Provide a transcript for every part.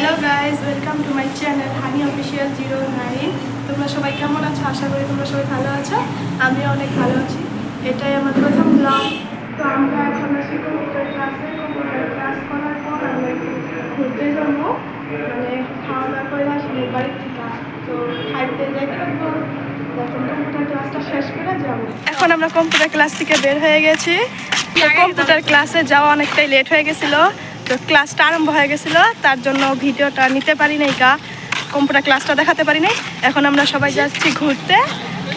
Hello guys, welcome to my channel honey official 09। তোমরা সবাই কেমন আছো? আশা করি তোমরা সবাই ভালো আছো। আমিও অনেক ভালো আছি। এটাই আমার প্রথম ব্লগ। তো আমরা এখন আছি কম্পিউটার ক্লাসে। কম্পিউটার ক্লাস করার পর আমরা ঘুরতে যাবো, মানে খাওয়া দাওয়া করে আসলে বাড়ির থেকে। তো খাইতে যাইতে পারবো, এখন কম্পিউটার ক্লাসটা শেষ করে যাবো। এখন আমরা কম্পিউটার ক্লাস থেকে বের হয়ে গেছি। কম্পিউটার ক্লাসে যাওয়া অনেকটাই লেট হয়ে গেছিলো, তো ক্লাসটা আরম্ভ হয়ে গেছিলো, তার জন্য ভিডিওটা নিতে পারি নাই, কম্পিউটার ক্লাসটা দেখাতে পারি নাই। এখন আমরা সবাই যাচ্ছি ঘুরতে,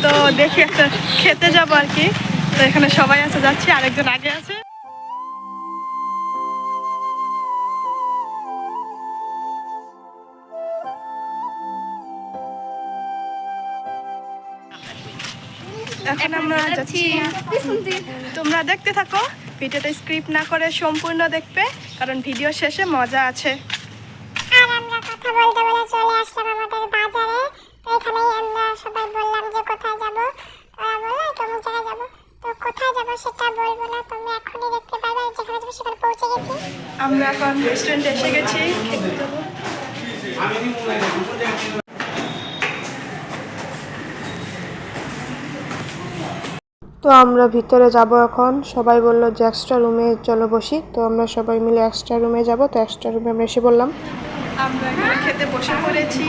তো দেখি একটা খেতে যাবো আর কি। তো এখানে সবাই আছে, যাচ্ছি, আরেকজন আগে আছে। এখন আমরা যাচ্ছি, তোমরা দেখতে থাকো, ভিডিওটা স্ক্রিপ্ট না করে সম্পূর্ণ দেখবে, কারণ ভিডিও শেষে মজা আছে। আর আমরা কথা বলতে বলে চলে আসলাম আমাদের বাজারে। তো এখানেই আমরা সবাই বললাম যে কোথায় যাব। তারা বললো অমুক জায়গায় যাব। তো কোথায় যাব সেটা বলবো না, তোমরা এখনই দেখতে পারবে। যেখানে যাবো সেখানে পৌঁছে গেছি। আমরা এখন রেস্টুরেন্টে এসে গেছি, খেতে যাবো। তো আমরা ভিতরে যাব এখন। সবাই বললো যে এক্সট্রা রুমে চলো বসি, তো আমরা সবাই মিলে এক্সট্রা রুমে যাব। তো এক্সট্রা রুমে আমরা এসে বললাম, আমরা এখানে খেতে বসে পড়েছি।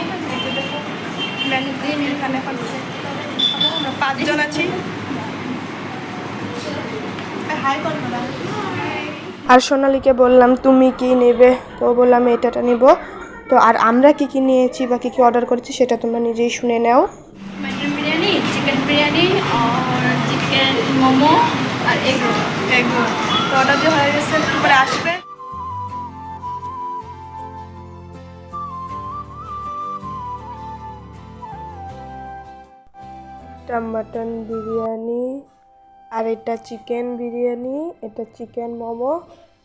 এখানে আমরা 5 জন আছি। আর সোনালীকে বললাম তুমি কি নেবে, তো বললাম এটাটা নিব। তো আর আমরা কি কি নিয়েছি বা কি কি অর্ডার করেছি সেটা তোমরা নিজেই শুনে নাও। मटन बिरयानी, चिकन बिरयानी और चिकन मोमो और एग रोल। তো অর্ডার দিয়ে হয়ে গেছে, তারপরে আসবে। এটা মাটন বিরিয়ানি, আর এটা চিকেন বিরিয়ানি, এটা চিকেন মোমো,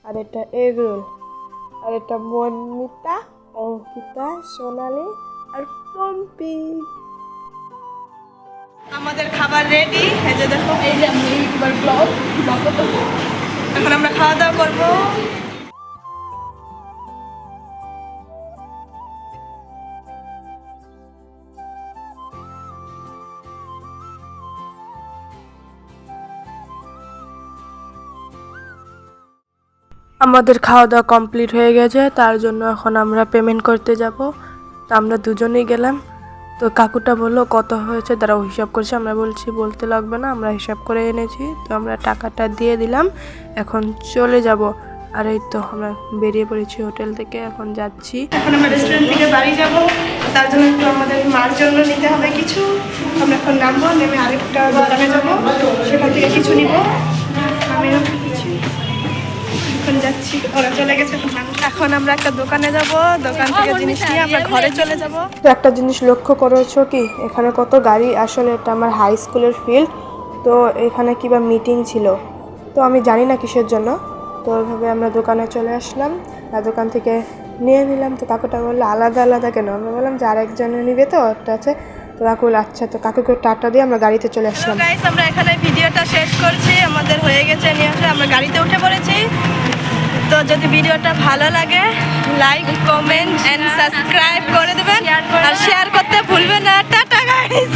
আর এটা এগ রোল, আর এটা মনমিতা, অঙ্কিতা, সোনালী আর পম্পি। আমাদের খাবার রেডি, এই যে দেখো। এই যে আমি ইউটিউবার ব্লগ করতেছি। এখন আমরা খাওয়া দাওয়া করবো। আমাদের খাওয়া দাওয়া কমপ্লিট হয়ে গেছে, তার জন্য এখন আমরা পেমেন্ট করতে যাব। তো আমরা দুজনেই গেলাম। তো কাকুটা বললো কত হয়েছে, তারাও হিসাব করছে। আমরা বলছি বলতে লাগবে না, আমরা হিসাব করে এনেছি। তো আমরা টাকাটা দিয়ে দিলাম, এখন চলে যাব। আর এই তো আমরা বেরিয়ে পড়েছি হোটেল থেকে, এখন যাচ্ছি। এখন আমরা রেস্টুরেন্ট থেকে বাড়ি যাব, তার জন্য একটু আমাদের মার জন্য নিতে হবে কিছু। আমরা এখন নামবো, নেমে আরেকটা দোকানে যাবো, সেখান থেকে কিছু নিব। আমিও কিছু এখন যাচ্ছি, ওরা চলে গেছে। এখন আমরা একটা দোকানে যাব, দোকান থেকে জিনিস নিয়ে আমরা ঘরে চলে যাব। তো একটা জিনিস লক্ষ্য করেছো কি, এখানে কত গাড়ি? আসলে এটা আমার হাই স্কুলের ফিল্ড। তো এখানে কিবা মিটিং ছিল, তো আমি জানি না কিসের জন্য। তো ওইভাবে আমরা দোকানে চলে আসলাম, আর দোকান থেকে নিয়ে নিলাম। তো কাকুটা বললো আলাদা আলাদা কেন? আমরা বললাম যে আরেকজনে নিবে, তো একটা আছে। তো কাকু আচ্ছা, তো কাকুকে টাটা দিয়ে আমরা গাড়িতে চলে আসলাম। গাইস, আমরা এখানে ভিডিওটা শেষ করছি, আমাদের হয়ে গেছে নিয়ে আসে, আমরা গাড়িতে উঠে পড়েছি। তো যদি ভিডিওটা ভালো লাগে, লাইক, কমেন্ট এন্ড সাবস্ক্রাইব করে দেবেন, আর শেয়ার করতে ভুলবেন না। Tata guys.